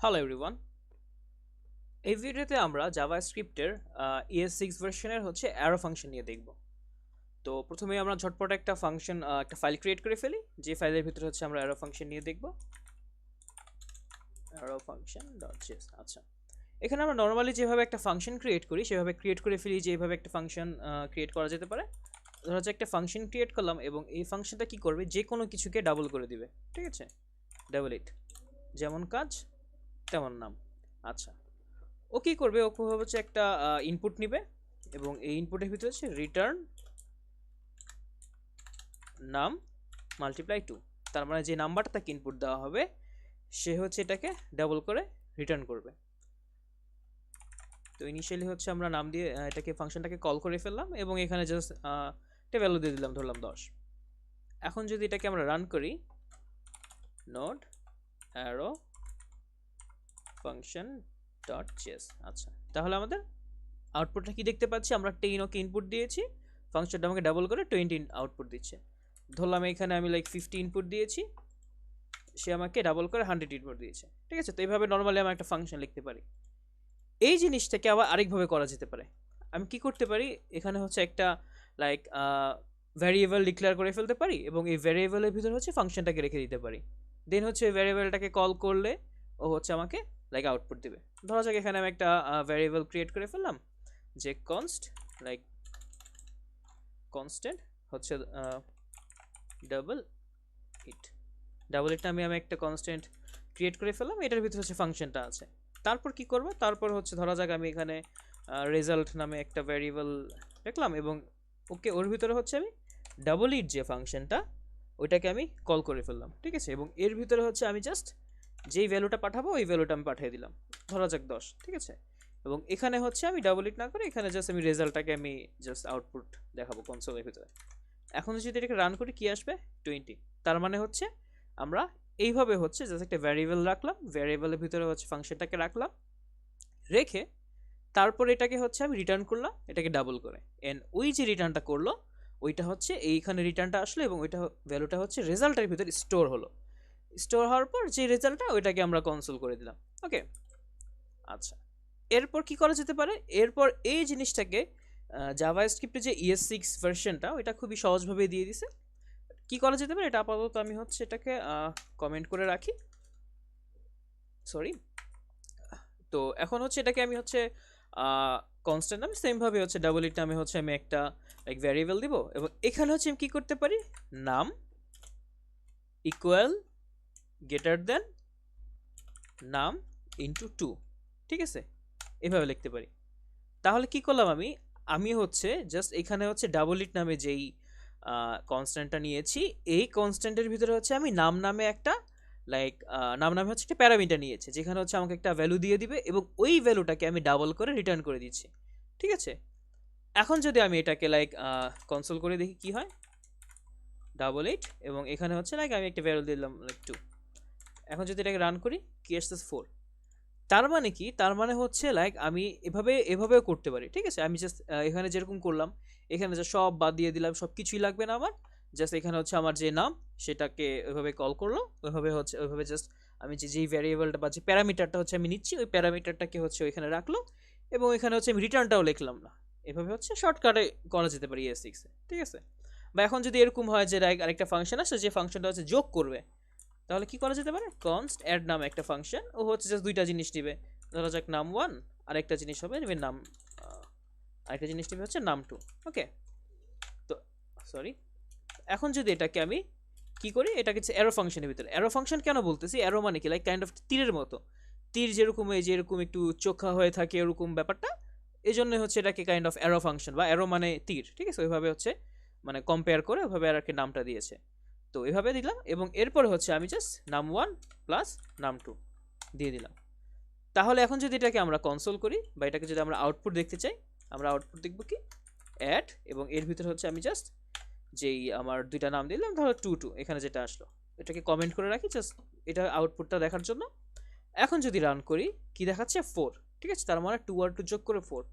Hello everyone. এই ভিডিওতে আমরা জাভাস্ক্রিপ্টের ES6 ভার্সনের হচ্ছে অ্যারো ফাংশন নিয়ে দেখব। তো প্রথমে আমরা ঝটপট একটা ফাংশন একটা ফাইল ক্রিয়েট করে ফেলি, যে ফাইলের ভিতরে হচ্ছে আমরা অ্যারো ফাংশন নিয়ে দেখব। Arrow function dot JS. আচ্ছা, এখানে আমরা নর্মালি যেভাবে একটা ফাংশন ক্রিয়েট করি সেভাবে ক্রিয়েট করে ফেলি, যে এইভাবে একটা ফাংশন ক্রিয়েট করা যেতে পারে। ধরা হচ্ছে একটা ফাংশন ক্রিয়েট করলাম এবং এই ফাংশনটা কি করবে, যে কোনো কিছুকে ডাবল করে দিবে। ঠিক আছে, ডাবল ইট, যেমন কাজ তেমন নাম। আচ্ছা, ও কি করবে, ও হচ্ছে একটা ইনপুট নিবে এবং এই ইনপুটের ভিতরে হচ্ছে রিটার্ন নাম মাল্টিপ্লাই টু। তার মানে যে নাম্বারটা তাকে ইনপুট দেওয়া হবে সে হচ্ছে এটাকে ডাবল করে রিটার্ন করবে। তো ইনিশিয়ালি হচ্ছে আমরা নাম দিয়ে এটাকে ফাংশনটাকে কল করে ফেললাম এবং এখানে জাস্ট একটা ভ্যালু দিয়ে দিলাম, ধরলাম 10। এখন যদি এটাকে আমরা রান করি, node arrow function dot JS. আচ্ছা, তাহলে আমাদের আউটপুটটা কি দেখতে পাচ্ছি, আমরা 10 ওকে ইনপুট দিয়েছি, ফাংশনটা আমাকে ডাবল করে 20 আউটপুট দিচ্ছে। ধরলাম এখানে আমি 50 ইনপুট দিয়েছি, সে আমাকে ডাবল করে 100 ইনপুট দিয়েছে। ঠিক আছে, তো এইভাবে নর্মালি আমি একটা ফাংশন লিখতে পারি। এই জিনিসটাকে আবার আরেকভাবে করা যেতে পারে। আমি কি করতে পারি, এখানে হচ্ছে একটা লাইক ভ্যারিয়েবল ডিক্লেয়ার করে ফেলতে পারি এবং এই ভ্যারিয়েবলের ভিতরে হচ্ছে ফাংশনটাকে রেখে দিতে পারি। দেন হচ্ছে ভ্যারিয়েবলটাকে কল করলে ও হচ্ছে আমাকে লাইক আউটপুট দেবে। ধরা যাক এখানে আমি একটা ভ্যারিয়েবল ক্রিয়েট করে ফেললাম, যে লাইক কনস্ট্যান্ট হচ্ছে ডাবল ইট। ডাবল ইটটা আমি একটা কনস্ট্যান্ট ক্রিয়েট করে ফেললাম, এটার ভিতরে হচ্ছে ফাংশনটা আছে। তারপর কি করব, তারপর হচ্ছে ধরা যাক আমি এখানে রেজাল্ট নামে একটা ভ্যারিয়েবল রাখলাম এবং ওকে ওর ভিতরে হচ্ছে আমি ডাবল ইট যে ফাংশনটা ওইটাকে আমি কল করে ফেললাম। ঠিক আছে, এবং এর ভিতরে হচ্ছে আমি জাস্ট যেই ভ্যালুটা পাঠাবো ওই ভ্যালুটা আমি পাঠিয়ে দিলাম, ধরা যাক 10। ঠিক আছে, এবং এখানে হচ্ছে আমি ডাবল ইট না করে এখানে জাস্ট আমি রেজাল্টটাকে আমি জাস্ট আউটপুট দেখাবো কনসোলের ভিতরে। এখন যদি এটাকে রান করি কি আসবে, 20। তার মানে হচ্ছে আমরা এইভাবে হচ্ছে জাস্ট একটা ভ্যারিয়েবল রাখলাম, ভ্যারিয়েবলের ভিতরে হচ্ছে ফাংশনটাকে রাখলাম, রেখে তারপর এটাকে হচ্ছে আমি রিটার্ন করলাম এটাকে ডাবল করে। এন্ড ওই যে রিটার্নটা করলো ওইটা হচ্ছে এইখানে রিটার্নটা আসলো এবং ওইটা ভ্যালুটা হচ্ছে রেজাল্টের ভিতরে স্টোর হলো। স্টোর হওয়ার পর যে রেজাল্টটা ওইটাকে আমরা কনসোল করে দিলাম। ওকে, আচ্ছা, এরপর কি করা যেতে পারে, এরপর এই জিনিসটাকে জাভাস্ক্রিপ্টের যে ES6 ভার্সনটা ওইটা খুবই সহজভাবে দিয়ে দিছে। কি করা যেতে পারে এটা আপাতত আমি হচ্ছে এটাকে কমেন্ট করে রাখি, সরি। তো এখন হচ্ছে এটাকে আমি হচ্ছে কনস্ট্যান্ট নামে সেমভাবে হচ্ছে ডাবল ইট নামে হচ্ছে আমি একটা লাইক ভ্যারিয়েবল দিব এবং এখানে হচ্ছে আমি কি করতে পারি, নাম ইকুয়াল গ্রেটার দেন নাম ইন্টু 2। ঠিক আছে, এভাবে লিখতে পারি। তাহলে কি করলাম আমি, আমি হচ্ছে জাস্ট এখানে হচ্ছে ডাবল ইট নামে যেই কনস্ট্যান্টটা নিয়েছি, এই কনস্ট্যান্টের ভিতরে হচ্ছে আমি নাম নামে একটা লাইক নাম নামে হচ্ছে একটা প্যারামিটার নিয়েছে, যেখানে হচ্ছে আমাকে একটা ভ্যালু দিয়ে দিবে এবং ওই ভ্যালুটাকে আমি ডাবল করে রিটার্ন করে দিচ্ছি। ঠিক আছে, এখন যদি আমি এটাকে লাইক কনসোল করে দেখি কি হয়, ডাবল ইট এবং এখানে হচ্ছে লাইক আমি একটা ভ্যালু দিলাম লাইক 2। এখন যদি এটাকে রান করি কি আসছে, 4। তার মানে কি, তার মানে হচ্ছে লাইক আমি এভাবেও করতে পারি। ঠিক আছে, আমি জাস্ট এখানে যেরকম করলাম, এখানে যে সব বাদ দিয়ে দিলাম, সব কিছুই লাগবে না আমার। জাস্ট এখানে হচ্ছে আমার যে নাম সেটাকে ওইভাবে কল করলো, ওইভাবে জাস্ট আমি যেই ভ্যারিয়েবলটা বা যে প্যারামিটারটা হচ্ছে আমি নিচ্ছি ওই প্যারামিটারটাকে হচ্ছে ওইখানে রাখলো এবং এখানে হচ্ছে আমি রিটার্নটাও লিখলাম না। এভাবে হচ্ছে শর্টকাটে করা যেতে পারে ES6 এ। ঠিক আছে, বা এখন যদি এরকম হয় যে আরেকটা ফাংশন আছে যে ফাংশনটা হচ্ছে যোগ করবে, তাহলে কি করা যেতে পারে, কনস্ট অ্যাড নামে একটা ফাংশন, ও হচ্ছে জাস্ট দুইটা জিনিস নিবে, ধরা যাক নাম 1, আরেকটা জিনিস হবে নেবে নাম আরেকটা জিনিস নেবে হচ্ছে নাম 2। ওকে, তো সরি, এখন যদি এটাকে আমি কি করি, এটাকে হচ্ছে অ্যারো ফাংশনের ভিতরে, অ্যারো ফাংশন কেন বলতেছি, অ্যারো মানে কি লাইক কাইন্ড অফ তীরের মতো, তীর যেরকম এই যেরকম একটু চোখা হয়ে থাকে এরকম ব্যাপারটা, এই জন্য হচ্ছে এটাকে কাইন্ড অফ অ্যারো ফাংশন বা অ্যারো মানে তীর। ঠিক আছে, ওইভাবে হচ্ছে মানে কম্পেয়ার করে ওইভাবে আর কি নামটা দিয়েছে। তো এভাবে দিলাম এবং এরপরে হচ্ছে আমি জাস্ট নাম 1 প্লাস নাম 2 দিয়ে দিলাম। তাহলে এখন যদি এটাকে আমরা কনসোল করি বা এটাকে যদি আমরা আউটপুট দেখতে চাই, আমরা আউটপুট দেখব কি, অ্যাড এবং এর ভিতরে হচ্ছে আমি জাস্ট যেই আমার দুইটা নাম দিলাম, ধরো 2 এখানে যেটা আসলো এটাকে কমেন্ট করে রাখি জাস্ট এটা আউটপুটটা দেখার জন্য। এখন যদি রান করি কি দেখাচ্ছে, 4। ঠিক আছে, তার মানে 2 আর 2 যোগ করে 4।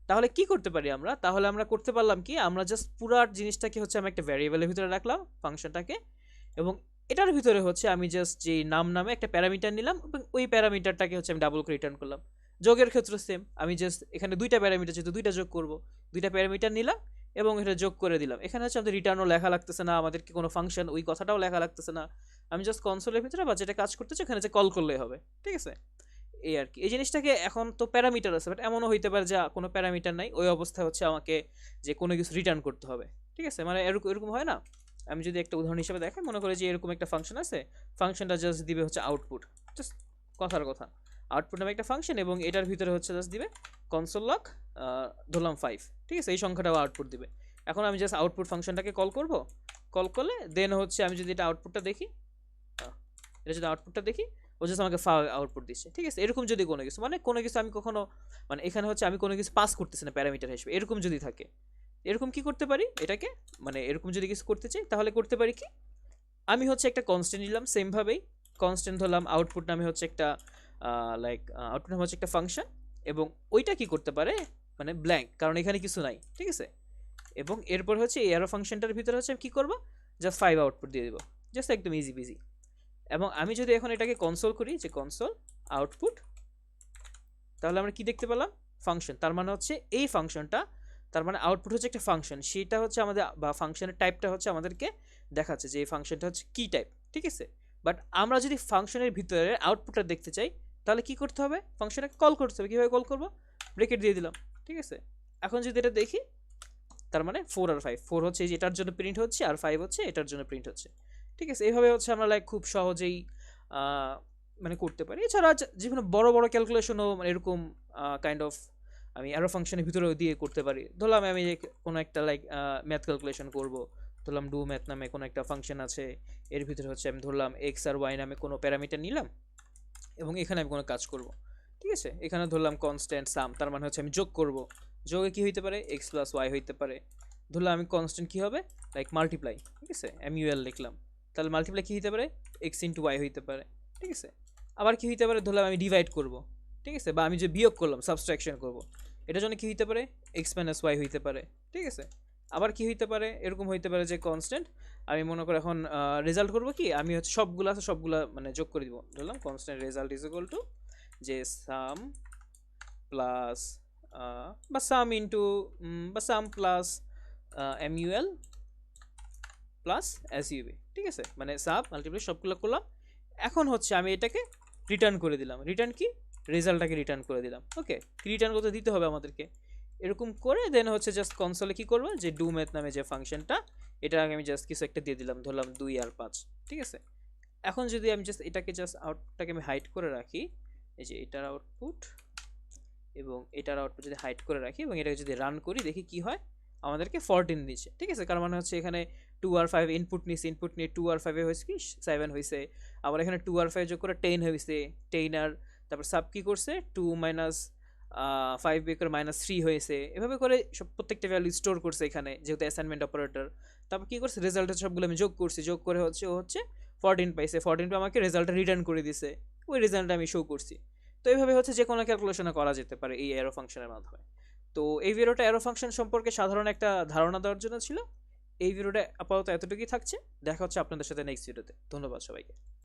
তাহলে কি করতে পারি আমরা, তাহলে আমরা করতে পারলাম কি, আমরা জাস্ট পুরো জিনিসটাকে হচ্ছে আমি একটা ভ্যারিয়েবলের ভিতরে রাখলাম ফাংশনটাকে এবং এটার ভিতরে হচ্ছে আমি জাস্ট যে নাম নামে একটা প্যারামিটার নিলাম এবং ওই প্যারামিটারটাকে হচ্ছে আমি ডাবল করে রিটার্ন করলাম। যোগের ক্ষেত্রে সেম, আমি জাস্ট এখানে দুইটা প্যারামিটার যেহেতু দুইটা যোগ করব, দুইটা প্যারামিটার নিলাম এবং এটা যোগ করে দিলাম। এখানে হচ্ছে আমাদের রিটার্নও লেখা লাগতেছে না, আমাদেরকে কোনো ফাংশন ওই কথাটাও লেখা লাগতেছে না, আমি জাস্ট কনসোলের ভিতরে বা যেটা কাজ করতেছে ওখানে যে কল করলেই হবে, ঠিক আছে। এই আর কি, এই জিনিসটাকে এখন তো প্যারামিটার আছে, বাট এমনও হইতে পারে যে কোনো প্যারামিটার নাই, ওই অবস্থায় হচ্ছে আমাকে যে কোনো কিছু রিটার্ন করতে হবে, ঠিক আছে। মানে এরকম এরকম হয় না, আমি যদি একটা উদাহরণ হিসেবে দেখাই, মনে করি যে এরকম একটা ফাংশন আছে, ফাংশনটা জাস্ট দিবে হচ্ছে আউটপুট, জাস্ট কথার কথা আউটপুট নামে একটা ফাংশন, এবং এটার ভিতরে হচ্ছে জাস্ট দিবে কনসোল লগ ধরলাম 5, ঠিক আছে, এই সংখ্যাটাও আউটপুট দিবে। এখন আমি জাস্ট আউটপুট ফাংশনটাকে কল করব, কল করলে দেন হচ্ছে আমি যদি এটা আউটপুটটা দেখি, এটা যদি আউটপুটটা দেখি, ও জাস্ট আমাকে আউটপুট দিচ্ছে, ঠিক আছে। এরকম যদি কোনো কিছু, মানে কোনো কিছু আমি কখনো, মানে এখানে হচ্ছে আমি কোনো কিছু পাস করতেছি না প্যারামিটার হিসেবে, এরকম যদি থাকে, এরকম কি করতে পারি এটাকে, মানে এরকম যদি কিছু করতে চাই তাহলে করতে পারি কি, আমি হচ্ছে একটা কনস্ট্যান্ট নিলাম, সেমভাবেই কনস্ট্যান্ট ধরলাম, আউটপুট নামে হচ্ছে একটা লাইক আউটপুট নামে হচ্ছে একটা ফাংশন, এবং ওইটা কি করতে পারে, মানে ব্ল্যাঙ্ক, কারণ এখানে কিছু নাই, ঠিক আছে। এবং এরপর হচ্ছে এই অ্যারো ফাংশনটার ভিতরে হচ্ছে আমি কী করবো, জাস্ট 5 আউটপুট দিয়ে দেবো, জাস্ট একদম ইজি বিজি। এবং আমি যদি এখন এটাকে কনসোল করি, যে কনসোল আউটপুট, তাহলে আমরা কি দেখতে পেলাম, ফাংশন, তার মানে হচ্ছে এই ফাংশনটা, তার মানে আউটপুট হচ্ছে একটা ফাংশন, সেটা হচ্ছে আমাদের, বা ফাংশনের টাইপটা হচ্ছে আমাদেরকে দেখাচ্ছে যে এই ফাংশনটা হচ্ছে কি টাইপ, ঠিক আছে। বাট আমরা যদি ফাংশনের ভিতরে আউটপুটটা দেখতে চাই, তাহলে কি করতে হবে, ফাংশনটাকে কল করতে হবে। কীভাবে কল করবো, ব্রেকেট দিয়ে দিলাম, ঠিক আছে। এখন যদি এটা দেখি, তার মানে 4 আর 5, 4 হচ্ছে এই যে এটার জন্য প্রিন্ট হচ্ছে, আর 5 হচ্ছে এটার জন্য প্রিন্ট হচ্ছে, ঠিক আছে। এইভাবে হচ্ছে আমরা লাইক খুব সহজেই মানে করতে পারি। এছাড়া যেকোনো বড় বড় ক্যালকুলেশনও মানে এরকম কাইন্ড অফ আমি অ্যারো ফাংশনের ভিতরেও দিয়ে করতে পারি। ধরলাম আমি কোনো একটা লাইক ম্যাথ ক্যালকুলেশন করব, ধরলাম ডু ম্যাথ নামে কোনো একটা ফাংশন আছে, এর ভিতরে হচ্ছে আমি ধরলাম এক্স আর ওয়াই নামে কোনো প্যারামিটার নিলাম, এবং এখানে আমি কোনো কাজ করব, ঠিক আছে। এখানে ধরলাম কনস্ট্যান্ট সাম, তার মানে হচ্ছে আমি যোগ করব, যোগে কি হইতে পারে, এক্স প্লাস ওয়াই হইতে পারে। ধরলাম আমি কনস্ট্যান্ট কী হবে, লাইক মাল্টিপ্লাই, ঠিক আছে, MUL লিখলাম, তাহলে মাল্টিপ্লাই কী হইতে পারে, এক্স ইন্টু ওয়াই হইতে পারে, ঠিক আছে। আবার কি হইতে পারে, ধরলাম আমি ডিভাইড করব, ঠিক আছে, বা আমি যে বিয়োগ করলাম, সাবস্ট্রাকশন করব, এটার জন্য কি হইতে পারে, এক্স মাইনাস ওয়াই হইতে পারে, ঠিক আছে। আবার কি হইতে পারে, এরকম হইতে পারে যে কনস্ট্যান্ট, আমি মনে করি এখন রেজাল্ট করব কি, আমি হচ্ছে সবগুলো আছে সবগুলো মানে যোগ করে দিব, ধরলাম constant result is equal to যে সাম প্লাস বা সাম ইন্টু বা সাম প্লাস MUL প্লাস SUV, ঠিক আছে, মানে সাব মাল্টিপ্লাই সবগুলো করলাম। এখন হচ্ছে আমি এটাকে রিটার্ন করে দিলাম, রিটার্ন কি, রেজাল্টটাকে রিটার্ন করে দিলাম, ওকে। রিটার্ন করতে দিতে হবে আমাদেরকে, এরকম করে দেন হচ্ছে জাস্ট কনসোলে কি করবো, যে ডু ম্যাথ নামে যে ফাংশনটা, এটা আগে আমি জাস্ট কিছু একটা দিয়ে দিলাম, ধরলাম 2 আর 5, ঠিক আছে। এখন যদি আমি জাস্ট এটাকে জাস্ট আউটপুটটাকে আমি হাইড করে রাখি, এই যে এটার আউটপুট এবং এটার আউটপুট যদি হাইড করে রাখি এবং এটাকে যদি রান করি, দেখি কি হয়, আমাদেরকে 14 দিচ্ছে, ঠিক আছে। কারণ মানে হচ্ছে এখানে 2 আর 5 ইনপুট নিচ্ছে, ইনপুট নিয়ে 2 আর 5 হয়েছে কি 7 হয়েছে, আবার এখানে 2 আর 5 যোগ করে 10 হয়েছে, 10 আর তারপর সাব কি করছে 2 মাইনাস 5 বের করে -3 হয়েছে, এভাবে করে সব প্রত্যেকটা ভ্যালু স্টোর করছে এখানে, যেহেতু অ্যাসাইনমেন্ট অপারেটর। তারপর কি করছে, রেজাল্টের সবগুলো আমি যোগ করছি, যোগ করে হচ্ছে ও হচ্ছে 14 পাইছে, 14 পে আমাকে রেজাল্টটা রিটার্ন করে দিছে, ওই রেজাল্টটা আমি শো করছি। তো এইভাবে হচ্ছে যে কোনো ক্যালকুলেশন করা যেতে পারে এই অ্যারো ফাংশনের মাধ্যমে। তো এই ভিডিওটা অ্যারো ফাংশন সম্পর্কে সাধারণ একটা ধারণা দেওয়ার জন্য ছিল। এই ভিডিওটা আপাতত এতটুকুই থাকছে, দেখা হচ্ছে আপনাদের সাথে নেক্সট ভিডিওতে। ধন্যবাদ সবাইকে।